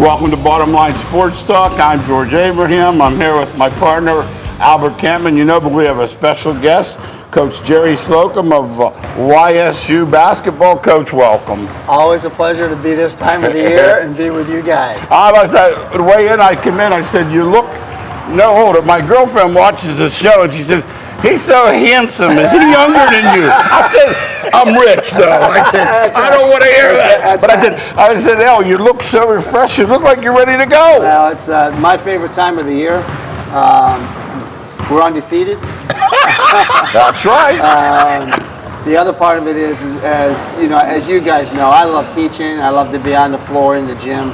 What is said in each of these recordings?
Welcome to Bottom Line Sports Talk. I'm George Abraham. I'm here with my partner, Albert Campman. You know, but we have a special guest, Coach Jerry Slocum of YSU basketball. Coach, welcome. Always a pleasure to be this time of the year and be with you guys. The way I come in, I said, you look no older. My girlfriend watches the show and she says, he's so handsome. Is he younger than you? I said, I'm rich, though. I said, I don't want to hear that. But I said, El, you look so refreshed. You look like you're ready to go. Well, it's my favorite time of the year. We're undefeated. That's right. The other part of it is, as you guys know, I love teaching. I love to be on the floor in the gym.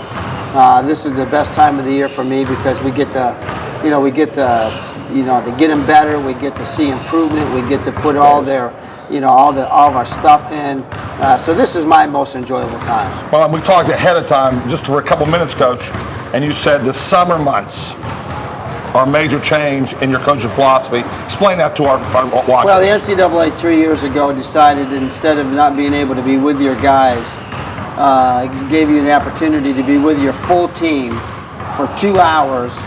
This is the best time of the year for me because we get to get them better. We get to see improvement. We get to put all of our stuff in. So this is my most enjoyable time. Well, we talked ahead of time, just for a couple minutes, Coach, and you said the summer months are a major change in your coaching philosophy. Explain that to our watchers. Well, the NCAA 3 years ago decided instead of not being able to be with your guys, gave you an opportunity to be with your full team for 2 hours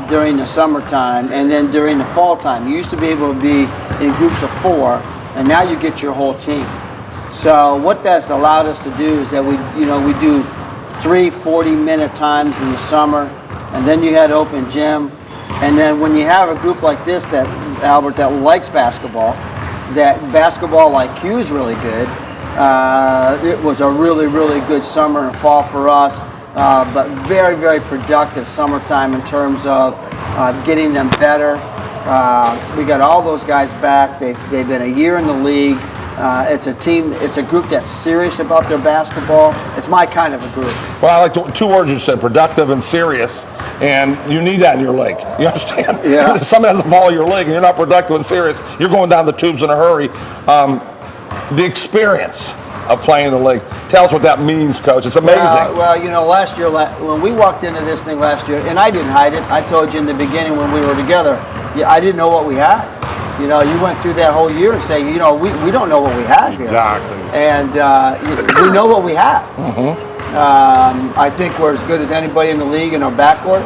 during the summertime, and then during the fall time. You used to be able to be in groups of 4, and now you get your whole team. So what that's allowed us to do is that we do 3 40-minute times in the summer, and then you had open gym. And then when you have a group like this, that Albert, that likes basketball, that basketball IQ is really good. It was a really, really good summer and fall for us. But very, very productive summertime in terms of getting them better. We got all those guys back. They've been a year in the league. It's a team. It's a group that's serious about their basketball. It's my kind of a group. Well, I like the 2 words you said: productive and serious. And you need that in your league. You understand? Yeah. If somebody doesn't follow your league and you're not productive and serious, you're going down the tubes in a hurry. The experience of playing in the league. Tell us what that means, Coach. It's amazing. Last year, when we walked into this thing last year, and I didn't hide it. I told you in the beginning when we were together, I didn't know what we had. You went through that whole year and say, we don't know what we have here. Exactly. And we know what we have. Mm-hmm. I think we're as good as anybody in the league in our backcourt.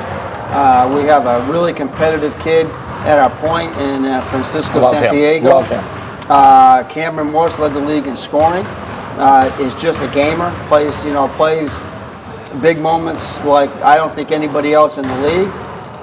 We have a really competitive kid at our point in Francisco Santiago. Love him. Cameron Morse led the league in scoring. Is just a gamer. Plays big moments like I don't think anybody else in the league.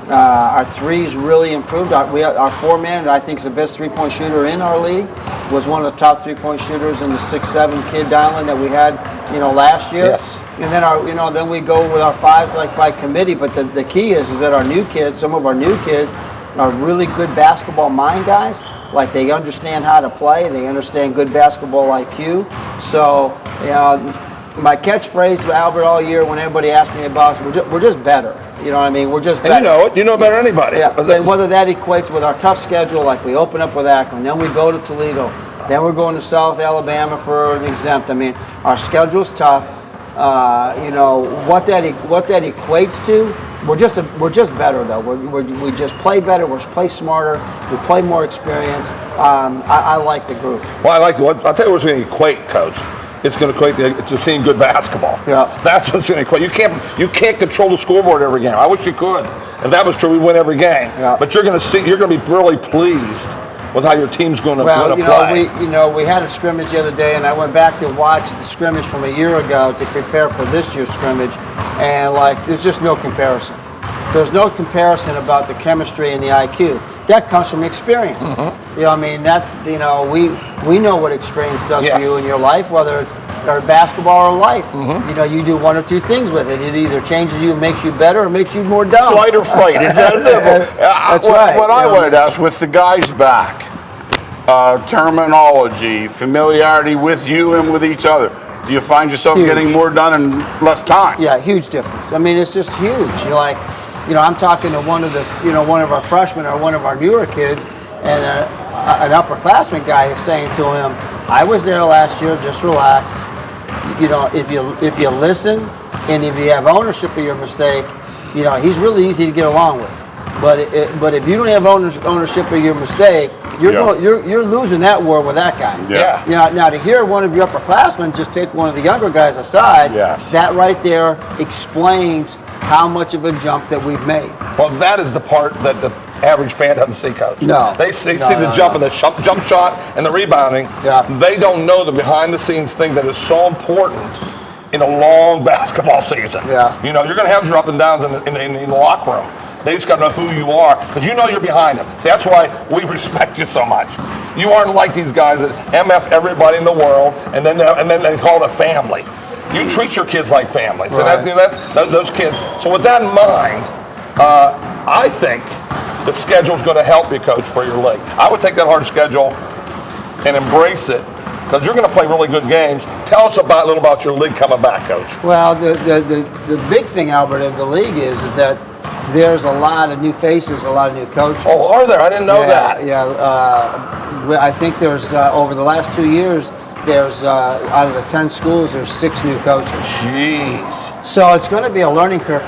Our threes really improved. Our 4-man, I think, is the best 3-point shooter in our league. Was one of the top 3-point shooters in the 6'7" kid Donlin that we had, last year. Yes. And then then we go with our 5s like by committee. But the key is that our new kids, some of our new kids, are really good basketball mind guys. Like they understand how to play. They understand good basketball IQ. So, my catchphrase, Albert, all year when everybody asks me about us, we're just better. You know what I mean? We're just better. And you know it. You know better than anybody. Yeah. And whether that equates with our tough schedule, like we open up with Akron, then we go to Toledo, then we're going to South Alabama for an exempt. I mean, our schedule's tough. What that equates to, we're just better though. We just play better. We play smarter. We play more experience. I like the group. Well, I like it. I'll tell you what's going to equate, Coach. It's going to equate to seeing good basketball. Yeah. That's what's going to equate. You can't control the scoreboard every game. I wish you could. If that was true, we'd win every game. Yeah. But you're going to be really pleased with how your team's going to play. We had a scrimmage the other day, and I went back to watch the scrimmage from a year ago to prepare for this year's scrimmage, and there's just no comparison. There's no comparison about the chemistry and the IQ. That comes from experience. Mm-hmm. That's we know what experience does for you in your life, whether it's basketball or life. Mm-hmm. You do 1 or 2 things with it. It either changes you, makes you better, or makes you more dumb. Flight or fight. That's right. What I wanted to ask, with the guys back, terminology, familiarity with you and with each other, do you find yourself getting more done in less time? Yeah, huge difference. It's just huge. I'm talking to one of our freshmen or one of our newer kids, and an upperclassman guy is saying to him, "I was there last year. Just relax. If you listen and if you have ownership of your mistake, he's really easy to get along with. But if you don't have ownership of your mistake, you're losing that war with that guy. Yeah. Now to hear one of your upperclassmen just take one of the younger guys aside, that right there explains how much of a jump that we've made. Well, that is the part that the average fan doesn't see, Coach. No. They see the jump and the jump shot and the rebounding. Yeah. They don't know the behind-the-scenes thing that is so important in a long basketball season. Yeah. You know, you're going to have your up and downs in the locker room. They just got to know who you are because you know you're behind them. See, that's why we respect you so much. You aren't like these guys that MF everybody in the world and then they call it a family. You treat your kids like family. So Right. that's those kids. So with that in mind, I think the schedule's going to help you, Coach, for your league. I would take that hard schedule and embrace it because you're going to play really good games. Tell us a little about your league coming back, Coach. Well, the big thing, Albert, of the league is that there's a lot of new faces, a lot of new coaches. Oh, are there? I didn't know that. Yeah, I think there's over the last 2 years, there's out of the 10 schools, there's 6 new coaches. Jeez. So it's going to be a learning curve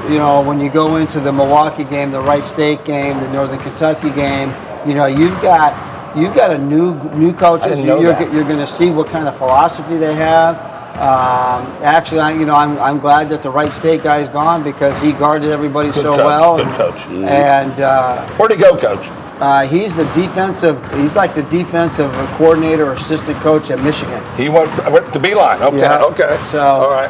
you know, when you go into the Milwaukee game, the Wright State game, the Northern Kentucky game. You know, you've got a new coaches. You're going to see what kind of philosophy they have. Actually, I'm glad that the Wright State guy's gone because he guarded everybody Good so coach, well. Good coach. And Where'd he go, Coach? he's like the defensive coordinator or assistant coach at Michigan. He went to Beeghly. Okay, Yeah. okay. So, all right.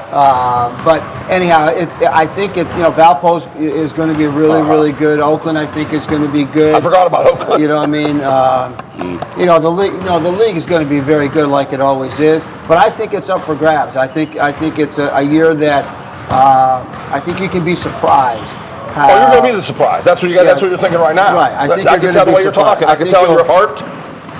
But anyhow, I think Valpo's is going to be really good. Oakland, I think, is going to be good. I forgot about Oakland. You know what I mean? The league is going to be very good, like it always is. But I think it's up for grabs. I think it's a year that I think you can be surprised. Oh, you're going to be the surprise. That's what you got. Yeah. That's what you're thinking right now. Right. I think I you're can gonna tell the be way you're surprised. talking. I can tell in your heart.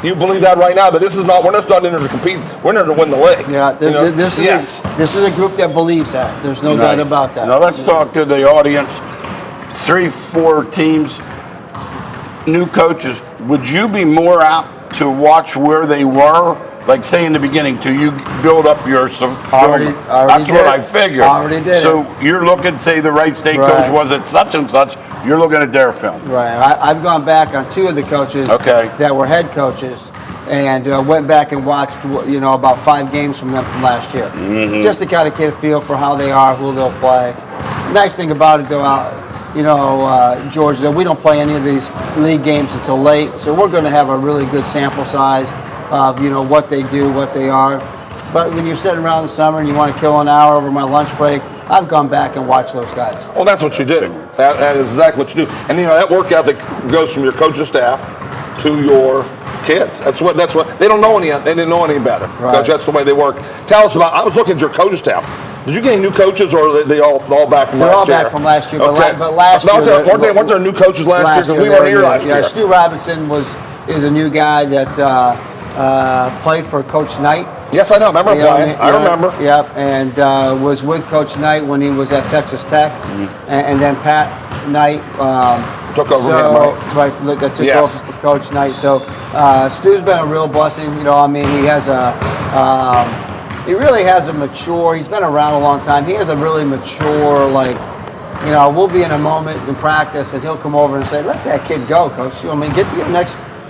You believe that right now, but this is not. We're not in there to compete. We're in there to win the league. Yeah. This is a group that believes that. There's no doubt about that. Now let's talk to the audience. 3-4 teams, new coaches. Would you be more apt to watch where they were? Like say in the beginning, till you build up your film. Already That's did. what I figured. Already did. So you're looking, say the Wright State coach Right. was at such and such. You're looking at their film. Right. I've gone back on 2 of the coaches that were head coaches and went back and watched, about 5 games from them from last year. Mm-hmm. Just to kind of get a feel for how they are, who they'll play. Nice thing about it, though, George, is that we don't play any of these league games until late. So we're going to have a really good sample size of, what they do, what they are. But when you're sitting around in the summer and you want to kill an hour over my lunch break, I've gone back and watched those guys. Well, that's what you do. That is exactly what you do. And that work ethic goes from your coaching staff to your kids. That's what they don't know any. They didn't know any better. Right. Coach, that's the way they work. Tell us about. I was looking at your coaching staff. Did you get any new coaches, or are they all back from They're last year? all back from last year. Okay. But last year, weren't there new coaches last year? Because we weren't here last year. Yeah, Stu Robinson is a new guy that played for Coach Knight. Yes, I know. Remember playing? I remember. Yep, and was with Coach Knight when he was at Texas Tech, and then Pat Knight took over. That took over for Coach Knight. So Stu's been a real blessing. He has he really has a mature. He's been around a long time. He has a really mature, we'll be in a moment in practice, and he'll come over and say, "Let that kid go, Coach.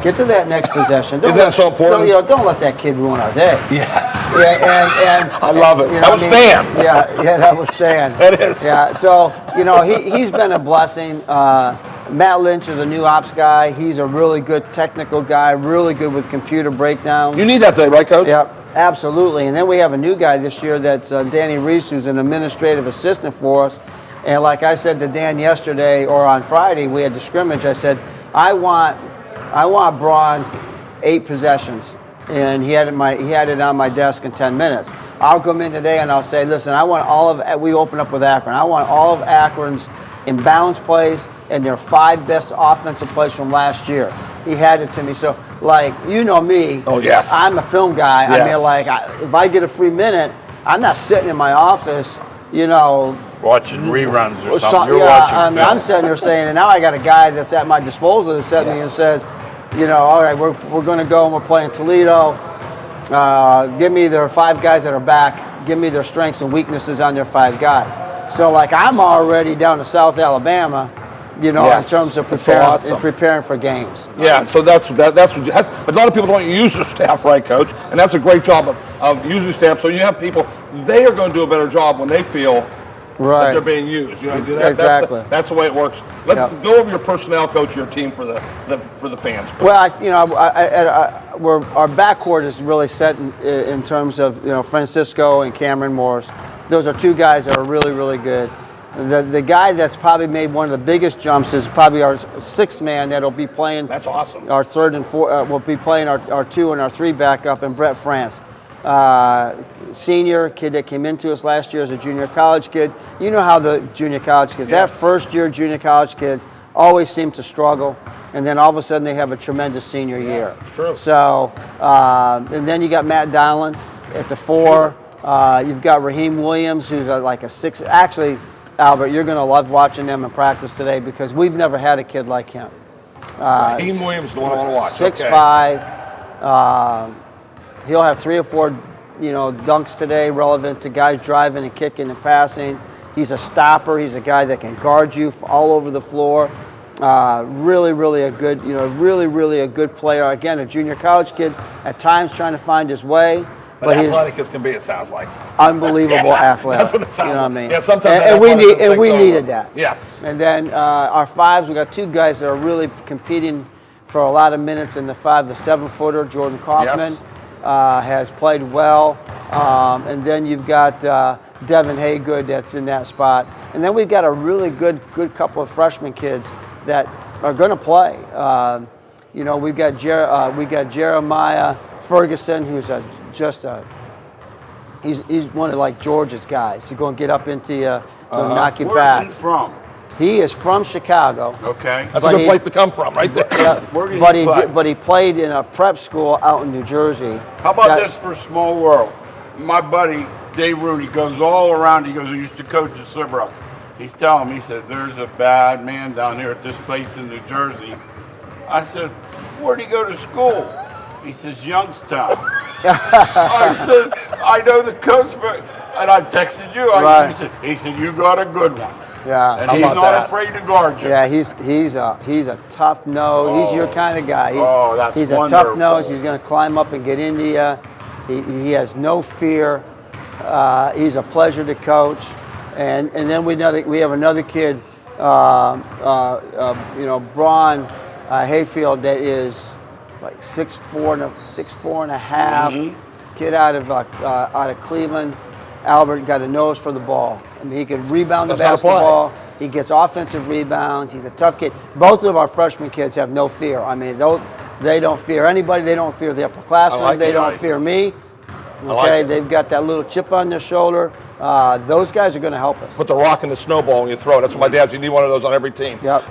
Get to that next possession." Isn't that so important? Don't let that kid ruin our day. Yes. Yeah, and I love it. That was Stan. Yeah, that was Stan. It is. Yeah, so he's been a blessing. Matt Lynch is a new ops guy. He's a really good technical guy, really good with computer breakdowns. You need that today, right, Coach? Yep, absolutely. And then we have a new guy this year that's Danny Reese, who's an administrative assistant for us. And like I said to Dan yesterday or on Friday, we had the scrimmage. I said, I want bronze 8 possessions, and he had it on my desk in 10 minutes. I'll come in today and I'll say, listen, we open up with Akron. I want all of Akron's imbalance plays and their 5 best offensive plays from last year. He had it to me. So, me. Oh, yes. I'm a film guy. Yes. If I get a free minute, I'm not sitting in my office, Watching reruns or something. You're watching film. I'm sitting there saying, and now I got a guy that's at my disposal that sits me and says, all right, we're going to go and we're playing Toledo. Give me their 5 guys that are back. Give me their strengths and weaknesses on their 5 guys. So, I'm already down to South Alabama, you know, Yes. in terms of That's so awesome. preparing for games. Yeah, so that's what but a lot of people don't use their staff right, Coach, and that's a great job of using staff. So you have people, they are going to do a better job when they feel that they're being used. You know, Exactly. That's the way it works. Let's go over your personnel, Coach, your team for the fans. Please. Well, our backcourt is really set in terms of, you know, Francisco and Cameron Morris. Those are two guys that are really, really good. The guy that's probably made one of the biggest jumps is probably our sixth man that'll be playing. That's awesome. Our third and four will be playing our 2 and our 3 backup, and Brett France. Senior kid that came into us last year as a junior college kid. You know how the junior college kids, that first year junior college kids always seem to struggle, and then all of a sudden they have a tremendous senior year. It's true. So, and then you got Matt Dowland at the 4. You've got Raheem Williams, who's like a 6. Actually, Albert, you're going to love watching them in practice today because we've never had a kid like him. Raheem Williams is the one I want to watch. 6'5". He'll have 3 or 4, you know, dunks today relevant to guys driving and kicking and passing. He's a stopper. He's a guy that can guard you all over the floor. Really, really a good, you know, really a good player. Again, a junior college kid, at times trying to find his way. But athletic as can be, it sounds like. Unbelievable athletic. That's what it sounds you know like. What I mean? Yeah, sometimes and we needed that. Yes. And then our 5s, we got 2 guys that are really competing for a lot of minutes in the 5. The 7-footer, Jordan Kaufman. Yes. Has played well, and then you've got Devin Haygood that's in that spot, and then we've got a really good couple of freshman kids that are going to play. You know, we got Jeremiah Ferguson, who's he's one of like George's guys. He's going to get up into you, knock you back. Where's he from? He is from Chicago. Okay. That's a good place to come from, right there. Yeah, Where did he play? but he played in a prep school out in New Jersey. How about this for small world? My buddy Dave Rooney goes all around. He goes, he used to coach at Cirbrook. He's telling me, he said, there's a bad man down here at this place in New Jersey. I said, where'd he go to school? He says, Youngstown. I said, I know the coach, and I texted you. He said, you got a good one. Yeah, and he's not afraid to guard you. Yeah, he's a tough nose. He's your kind of guy. He's a tough nose. He's going to climb up and get into you. He has no fear. He's a pleasure to coach. And then we have another kid, you know, Braun Hayfield, that is like 6'4" and a half. Kid out of Cleveland. Albert got a nose for the ball. I mean, he can rebound the basketball. He gets offensive rebounds. He's a tough kid. Both of our freshman kids have no fear. I mean, they don't fear anybody. They don't fear the upperclassmen. They don't fear me. Okay, they've got that little chip on their shoulder. Those guys are going to help us. Put the rock in the snowball when you throw it. That's what my dad. You need one of those on every team. Yep.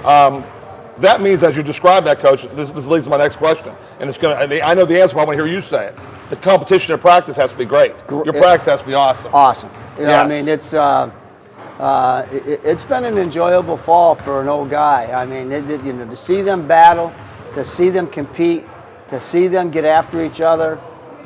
That means, as you describe that, Coach, this leads to my next question, and it's going to. I know the answer, but I want to hear you say it. The competition in practice has to be great. Your practice has to be awesome. Awesome. You know, I mean, it's been an enjoyable fall for an old guy. I mean, you know, to see them battle, to see them compete, to see them get after each other.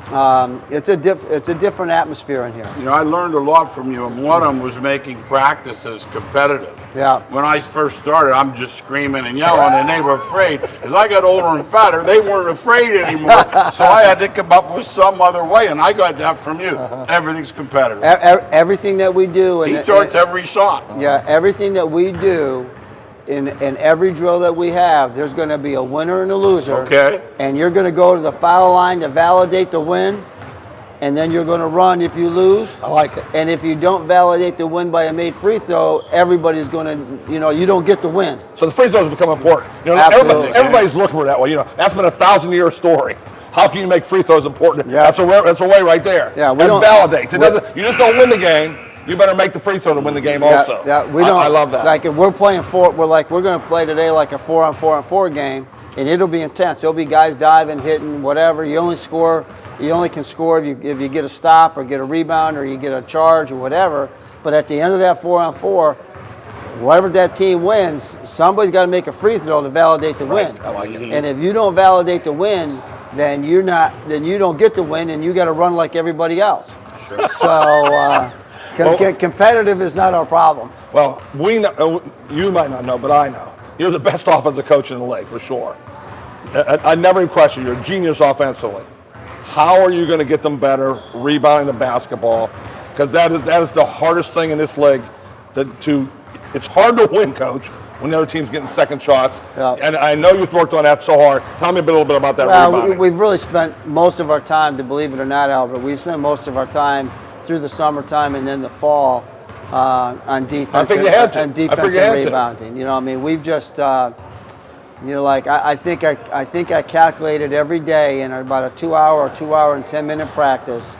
It's a different atmosphere in here. You know, I learned a lot from you, and one of them was making practices competitive. Yeah. When I first started, I'm just screaming and yelling, and they were afraid. As I got older and fatter, they weren't afraid anymore. So I had to come up with some other way, and I got that from you. Everything's competitive. Everything that we do. He charts every shot. Yeah, everything that we do. In every drill that we have, there's going to be a winner and a loser. Okay. And you're going to go to the foul line to validate the win, and then you're going to run if you lose. I like it. And if you don't validate the win by a made free throw, everybody's going to, you know, you don't get the win. So the free throws become important. You know, everybody's looking for that way. You know, that's been a 1,000-year story. How can you make free throws important? Yeah. That's a way right there. Yeah, it validates. It doesn't. You just don't win the game. You better make the free throw to win the game also. Yeah, we don't. I love that. Like if we're playing we're going to play today like a 4-on-4-on-4 game, and it'll be intense. There'll be guys diving, hitting, whatever. You only can score if you get a stop or get a rebound or you get a charge or whatever. But at the end of that 4-on-4, whatever that team wins, somebody's got to make a free throw to validate the win. I like it. And if you don't validate the win, then you don't get the win, and you got to run like everybody else. Sure. So. Competitive is not our problem. Well, we know, you might not know, but I know. You're the best offensive coach in the league, for sure. I never even question, you're a genius offensively. How are you going to get them better rebounding the basketball? Because that is the hardest thing in this league. It's hard to win, Coach, when the other team's getting second shots. Yeah. And I know you've worked on that so hard. Tell me a little bit about that rebounding. We've really spent most of our time, to believe it or not, Albert, we've spent most of our time through the summertime and then the fall on defense. I think you had to. And defense and rebounding. You know, I mean, we've just, I think I calculated every day in about a 2 hour or 2 hour and 10 minute practice.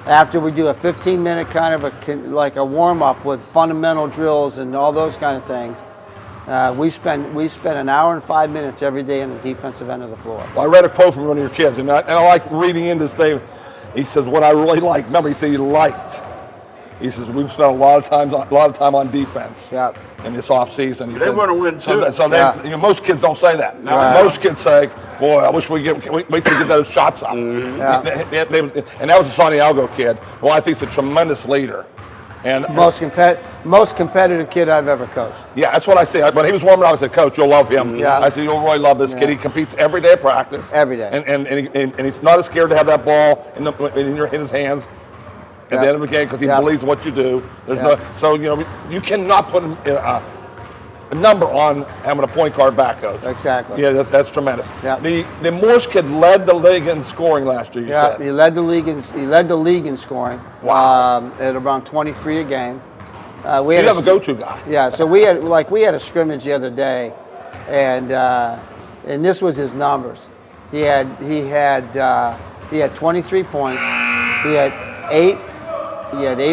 After we do a 15-minute kind of a warm-up with fundamental drills and all those kind of things, we spend an hour and 5 minutes every day on the defensive end of the floor. Well, I read a quote from one of your kids, and I like reading in this thing. He says, "What I really like." Remember, he said he liked. He says we've spent a lot of time on defense. Yeah. In this off season, They want to win too. So most kids don't say that. Right. Most kids say, "Boy, I wish wait till we get those shots up." Yeah. And that was a Santiago kid, who I think is a tremendous leader. And Most competitive kid I've ever coached. yeah, that's what I say. When he was warming up, I said, "Coach, you'll love him." Yeah. I said, "You'll really love this kid. He competes every day at practice. Every day. And he's not as scared to have that ball in his hands at the end of the game because he believes in what you do. There's so you cannot put a number on having a point guard back, Coach. Exactly. Yeah, that's tremendous. Yeah. The Morse kid led the league in scoring last year. You said he led the league in scoring. Wow. At around 23 a game. You have a go-to guy. Yeah, so we had a scrimmage the other day, and this was his numbers. He had 23 points. He had 8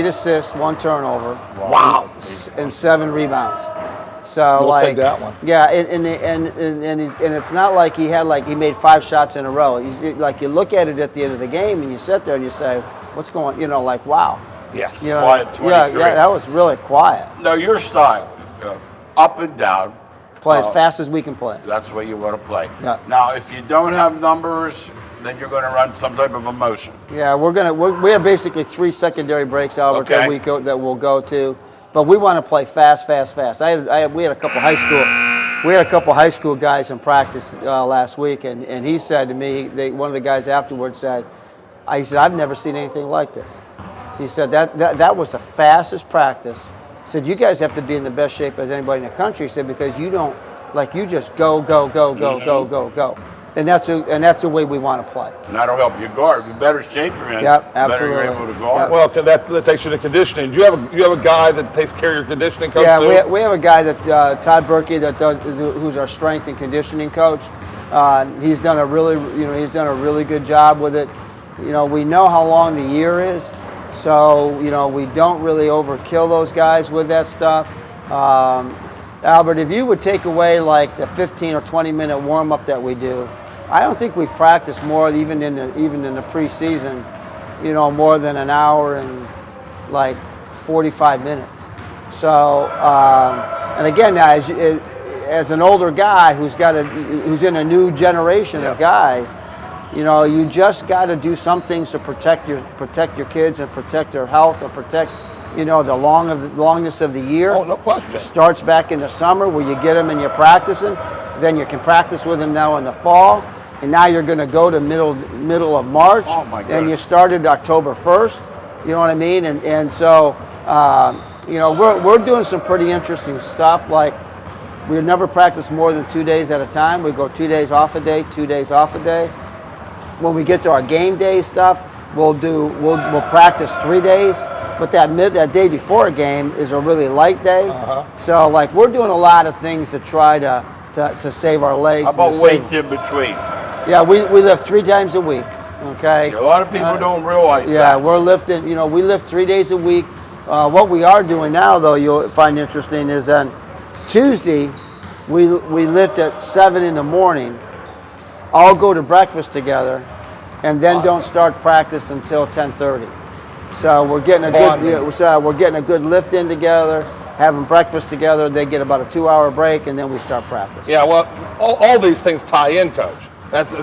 assists, 1 turnover. Wow. And 7 rebounds. So We'll take that one. Yeah, and it's not like he made 5 shots in a row. You look at it at the end of the game and you sit there and you say, what's going? Wow. Yes. Quiet 23. Yeah, that was really quiet. No, your style, up and down. Play as fast as we can play. That's what you want to play. Yeah. Now, if you don't have numbers, then you're going to run some type of emotion. Yeah, we have basically 3 secondary breaks, Albert, Okay. that we'll go to, but we want to play fast. We had a couple high school guys in practice last week, and he said to me, one of the guys afterwards said, I've never seen anything like this. He said that was the fastest practice. He said, you guys have to be in the best shape as anybody in the country. He said, because you don't, you just go. And that's the way we want to play. And that'll help you guard. The better shape you're in, Yep, the better absolutely. you're able to guard. Well, that takes you to conditioning. Do you have a guy that takes care of your conditioning, Coach? Yeah, too? we have a guy that Todd Berkey who's our strength and conditioning coach. He's done a really good job with it. We know how long the year is, so we don't really overkill those guys with that stuff. Albert, if you would take away the 15 or 20 minute warm up that we do, I don't think we've practiced more even in the preseason, more than an hour and 45 minutes. So, and again, now as an older guy who's in a new generation of guys, you just got to do some things to protect your kids and protect their health and protect the longness of the year. Oh, no question. Starts back in the summer where you get them and you're practicing. Then you can practice with them now in the fall. And now you're going to go to middle of March. Oh, my God. And you started October 1st. You know what I mean? And so, we're doing some pretty interesting stuff. We never practice more than 2 days at a time. We go 2 days off a day, 2 days off a day. When we get to our game day stuff, we'll practice 3 days. But that day before a game is a really light day. So we're doing a lot of things to try to save our legs. How about weights in between? Yeah, we lift 3 times a week. Okay. A lot of people don't realize that. Yeah, we're lifting. We lift 3 days a week. What we are doing now, though, you'll find interesting, is on Tuesday we lift at 7 in the morning. All go to breakfast together, and then don't start practice until 10:30. So we're getting a good lift in together, having breakfast together. They get about a 2 hour break, and then we start practice. Yeah, well, all these things tie in, Coach. That's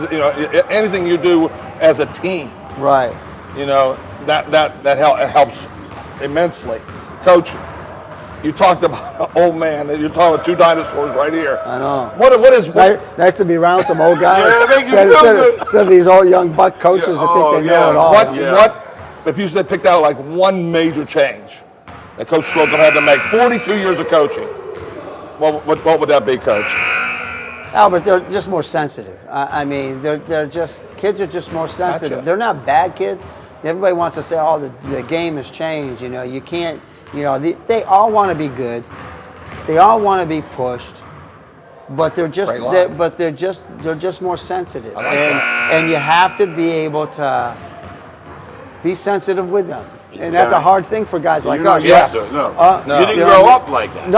anything you do as a team. Right. That helps immensely, Coach. You talked about old man. You're talking about two dinosaurs right here. I know. What is Nice to be around some old guys. Yeah, it makes you feel good. Instead of these old young buck coaches that think they know it all. what if you said picked out like one major change that Coach Slocum had to make? 42 years of coaching. What would that be, Coach? Albert, they're just more sensitive. I mean, kids are just more sensitive. Gotcha. They're not bad kids. Everybody wants to say, oh, the game has changed. You know, you can't, you know, they all want to be good. They all want to be pushed, but they're just, they're just more sensitive. I like that. And you have to be able to be sensitive with them. And that's a hard thing for guys like us. Yes. No. You You didn't grow up like that.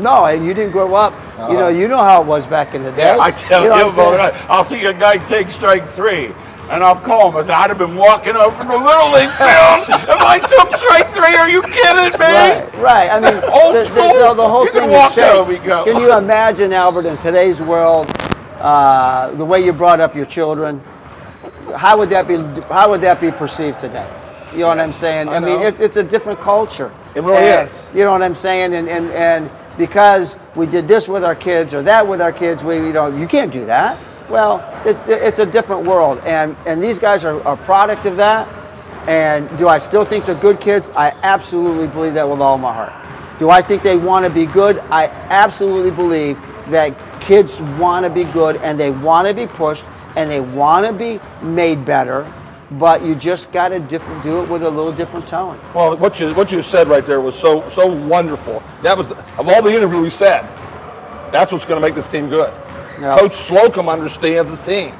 No, and you didn't grow up. You know how it was back in the day. I tell you, I'll see a guy take strike 3, and I'll call him. I say, I'd have been walking over from the Little League field if I took strike 3. Are you kidding me? Right. I mean, Old school. the whole You thing can is walk changed. over, we go. Can you imagine, Albert, in today's world, the way you brought up your children? How would that be perceived today? You know what I'm saying? I mean, it's a different culture. It really is. You know what I'm saying? And because we did this with our kids or that with our kids, you can't do that. Well, it's a different world, and these guys are a product of that. And do I still think they're good kids? I absolutely believe that with all my heart. Do I think they want to be good? I absolutely believe that kids want to be good, and they want to be pushed, and they want to be made better. But you just got to do it with a little different tone. Well, what you said right there was so wonderful. That was of all the interview we said. That's what's going to make this team good. Yep. Coach Slocum understands his team.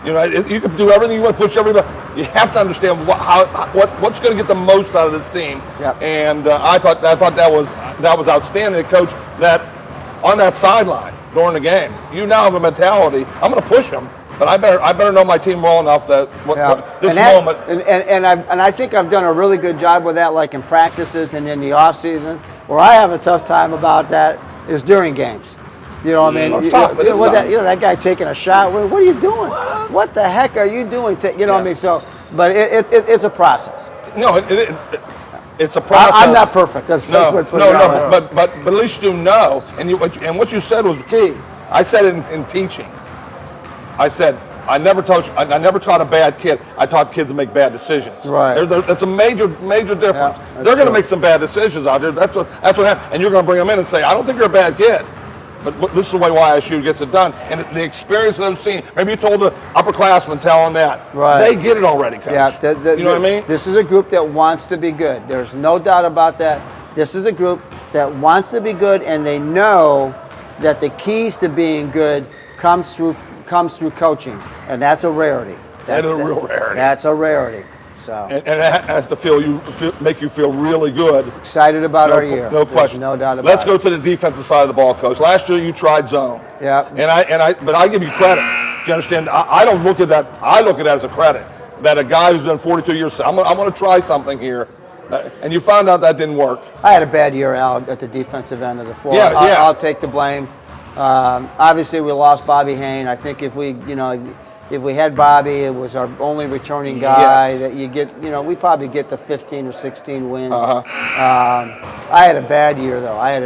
You know, you can do everything you want, push everybody. You have to understand what's going to get the most out of this team. Yep. And I thought that was outstanding, Coach. That on that sideline during the game, you now have a mentality. I'm going to push him. But I better know my team well enough that this moment. And I think I've done a really good job with that, like in practices and in the off season. Where I have a tough time about that is during games. You know what I mean? It's tough. That guy taking a shot. What are you doing? What the heck are you doing? You know what I mean? So, but it's a process. No, it's a process. I'm not perfect. But at least you know. And what you said was key. I said it in teaching. I said, I never taught a bad kid. I taught kids to make bad decisions. Right. That's a major difference. Yeah, they're going to make some bad decisions out there. That's what happens. And you're going to bring them in and say, I don't think you're a bad kid. But this is the way YSU gets it done. And the experience that I've seen, maybe you told the upperclassmen, tell them that. Right. They get it already, Coach. Yeah, you know what I mean? This is a group that wants to be good. There's no doubt about that. This is a group that wants to be good, and they know that the keys to being good comes through coaching, and that's a rarity. That is a real rarity. That's a rarity. So. And that has to make you feel really good. Excited about our year. No question. No doubt about Let's it. go to the defensive side of the ball, Coach. Last year you tried zone. Yeah. But I give you credit. Do you understand? I don't look at that. I look at that as a credit. That a guy who's done 42 years, I'm going to try something here. And you found out that didn't work. I had a bad year out at the defensive end of the floor. Yeah. I'll take the blame. Obviously, we lost Bobby Hain. I think if we had Bobby, it was our only returning guy that you get. We probably get to 15 or 16 wins. I had a bad year though. I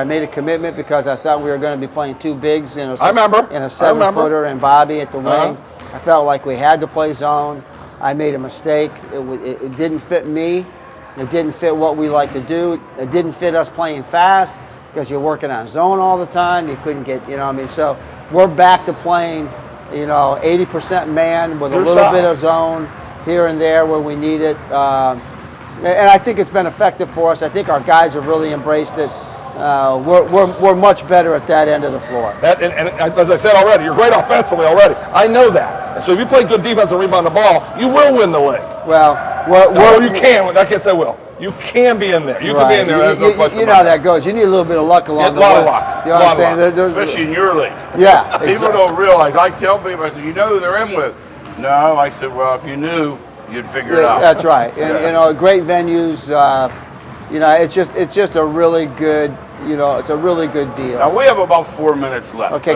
made a commitment because I thought we were going to be playing two bigs in a 7-footer and Bobby at the wing. I felt like we had to play zone. I made a mistake. It didn't fit me. It didn't fit what we like to do. It didn't fit us playing fast. Because you're working on zone all the time, you couldn't get, so we're back to playing, 80% man with a little bit of zone here and there where we need it. And I think it's been effective for us. I think our guys have really embraced it. We're much better at that end of the floor. And as I said already, you're great offensively already. I know that. And so if you play good defense and rebound the ball, you will win the league. Well, you can. I can't say will. You can be in there. You can be in there. There's no question. You know how that goes. You need a little bit of luck along the way. A lot of luck. You know what I'm saying? Especially in your league. Yeah. People don't realize. I tell people, I say, you know who they're in with? No. I said, well, if you knew, you'd figure it out. That's right. And, great venues. It's just a really good. It's a really good deal. Now we have about 4 minutes left. Okay.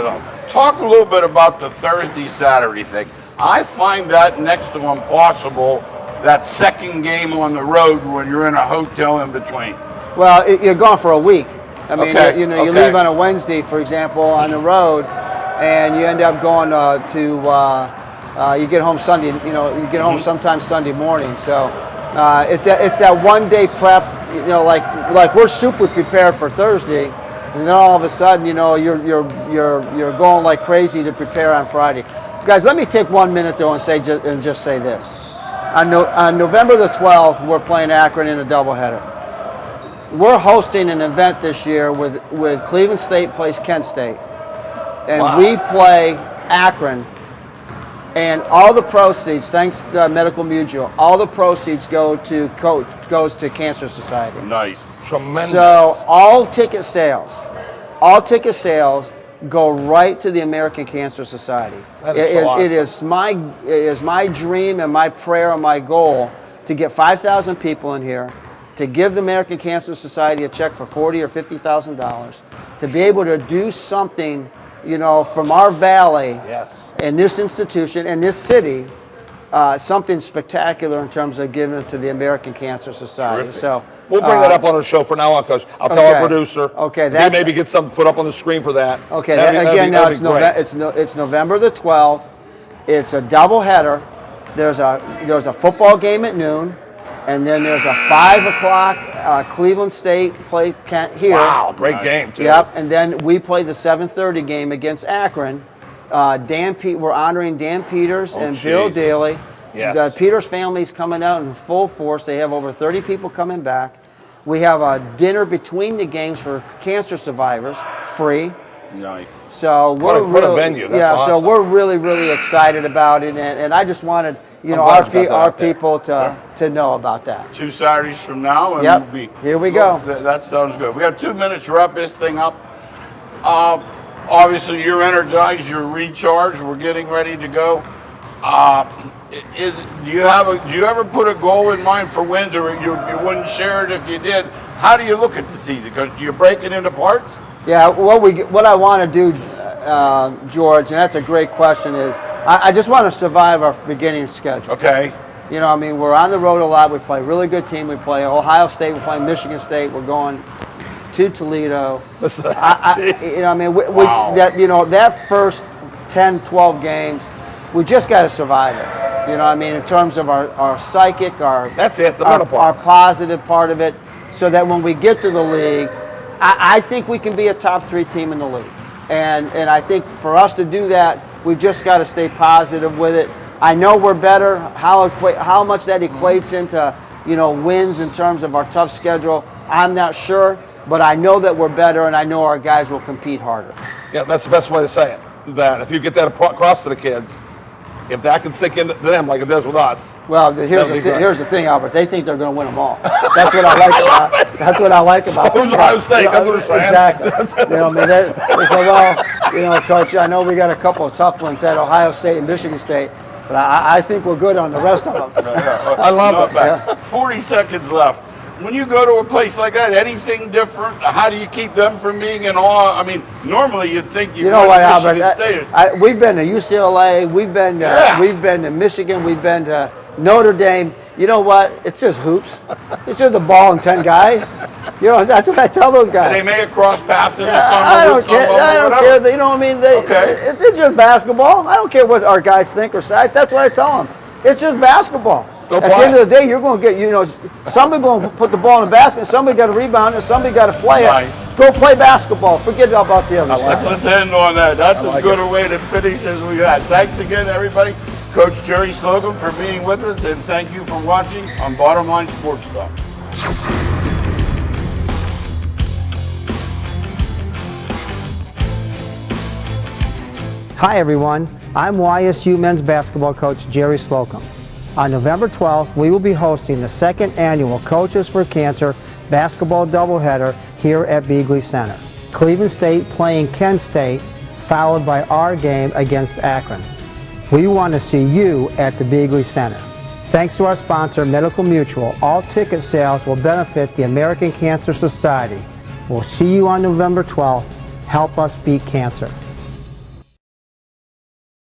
Talk a little bit about the Thursday-Saturday thing. I find that next to impossible. That second game on the road when you're in a hotel in between. Well, you're gone for a week. I mean, Okay, you okay. leave on a Wednesday, for example, on the road, and you end up going you get home Sunday. You get home sometime Sunday morning. So it's that 1 day prep. Like we're super prepared for Thursday, and then all of a sudden, you're going like crazy to prepare on Friday. Guys, let me take 1 minute though and just say this. On November the 12th, we're playing Akron in a doubleheader. We're hosting an event this year with Cleveland State plays Kent State, and Wow. we play Akron. And all the proceeds, thanks to Medical Mutual, all the proceeds goes to Cancer Society. Nice. Tremendous. So all ticket sales go right to the American Cancer Society. That is so awesome. It is my dream and my prayer and my goal to get 5,000 people in here, to give the American Cancer Society a check for $40,000 or $50,000, to be able to do something, from our valley, Yes. in this institution, in this city, something spectacular in terms of giving it to the American Cancer Society. Terrific. So We'll bring that up on our show from now on, Coach. I'll tell our producer. Okay, He that's- maybe get something put up on the screen for that. Okay, That'd it's be great. it's November the 12th. It's a doubleheader. There's a football game at noon, and then there's a 5 o'clock Cleveland State play here. Wow, great game too. Yep, and then we play the 7:30 game against Akron. We're honoring Dan Peters and Bill geez. Daly. Yes. The Peters family's coming out in full force. They have over 30 people coming back. We have a dinner between the games for cancer survivors, free. Nice. So we're What a venue. That's so awesome. we're really excited about it, and I just wanted I'm glad you got that our out there. people to know about that. 2 Saturdays from now, and Yep. we'll be. Here we go. That sounds good. We got 2 minutes to wrap this thing up. Obviously, you're energized. You're recharged. We're getting ready to go. Do you ever put a goal in mind for wins, or you wouldn't share it if you did? How do you look at the season? Because do you break it into parts? Yeah, what I want to do, George, and that's a great question, is I just want to survive our beginning schedule. Okay. We're on the road a lot. We play a really good team. We play Ohio State. We play Michigan State. We're going to Toledo. Wow. That first 10, 12 games, we just got to survive it. In terms of our psychic, That's it, the middle our part. positive part of it, so that when we get to the league, I think we can be a top 3 team in the league. And I think for us to do that, we've just got to stay positive with it. I know we're better. How much that equates into wins in terms of our tough schedule, I'm not sure. But I know that we're better, and I know our guys will compete harder. Yeah, that's the best way to say it. That if you get that across to the kids, if that can sink into them like it does with us. Well, here's the thing, Albert. They think they're going to win them all. That's what I like about. That's what I like about. Who's Ohio State? That's what they're saying. Exactly. They say, well, Coach, I know we got a couple of tough ones at Ohio State and Michigan State, but I think we're good on the rest of them. I love it. 40 seconds left. When you go to a place like that, anything different? How do you keep them from being in awe? I mean, normally you'd think You know what, Albert? Michigan State. We've been to UCLA. We've been to Michigan. We've been to Notre Dame. You know what? It's just hoops. It's just a ball and 10 guys. That's what I tell those guys. They may have crossed paths in the I summer don't with care. someone, I don't whatever. care. You know what I mean? Okay. It's just basketball. I don't care what our guys think or say. That's what I tell them. It's just basketball. Go At play. the end of the day, you're going to get, somebody going to put the ball in the basket, somebody got to rebound it, somebody got to play it. Nice. Go play basketball. Forget about the other stuff. Let's end on that. That's as like good a way to finish as we had. Thanks again, everybody. Coach Jerry Slocum for being with us, and thank you for watching on Bottom Line Sports Talk. Hi everyone, I'm YSU men's basketball coach Jerry Slocum. On November 12th, we will be hosting the second annual Coaches for Cancer basketball doubleheader here at Beeghly Center. Cleveland State playing Kent State, followed by our game against Akron. We want to see you at the Beeghly Center. Thanks to our sponsor, Medical Mutual, all ticket sales will benefit the American Cancer Society. We'll see you on November 12th. Help us beat cancer.